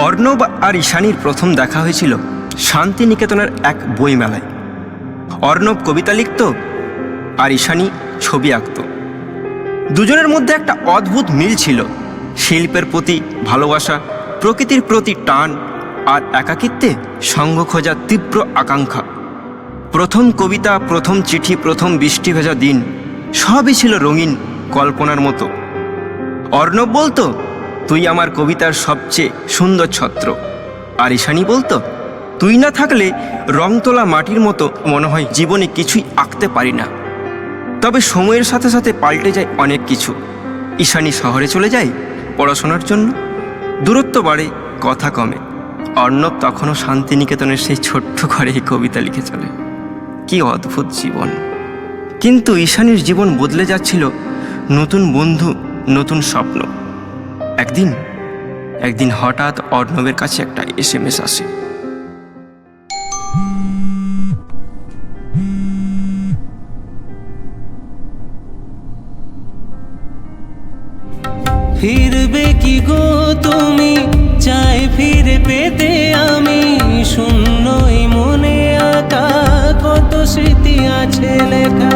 অর্ণব আর ঈশানীর প্রথম দেখা হয়েছিল শান্তিনিকেতনের এক বইমেলায়। অর্ণব কবিতা লিখত আর ঈশানী ছবি আঁকত। দুজনের মধ্যে একটা অদ্ভুত মিল ছিল, শিল্পের প্রতি ভালোবাসা, প্রকৃতির প্রতি টান আর একাকিত্বে সঙ্গ খোঁজার তীব্র আকাঙ্ক্ষা। প্রথম কবিতা, প্রথম চিঠি, প্রথম বৃষ্টি ভেজা দিন সবই ছিল রঙিন কল্পনার মতো। অর্ণব বলতো, তুই আমার কবিতার সবচেয়ে সুন্দর ছত্র, আর ঈশানী বলতো, তুই না থাকলে রং তোলা মাটির মতো মনে হয় জীবনে কিছুই আঁকতে পারি না। তবে সময়ের সাথে সাথে পাল্টে যায় অনেক কিছু। ঈশানী শহরে চলে যায় পড়াশোনার জন্য, দূরত্ব বাড়ে, কথা কমে। অর্ণব তখনও শান্তিনিকেতনের সেই ছোট্ট ঘরে কবিতা লিখে চলে। কি অদ্ভুত জীবন! কিন্তু ঈশানীর জীবন বদলে যাচ্ছিল। নতুন বন্ধু, নতুন স্বপ্ন। একদিন হঠাৎ অর্ণবের কাছে একটা SMS আসে। ফিরবে কি গো তুমি, চাই ফিরে পেতে আমি, শূন্যই মনে আঁকা কত স্মৃতি আছে লেখা।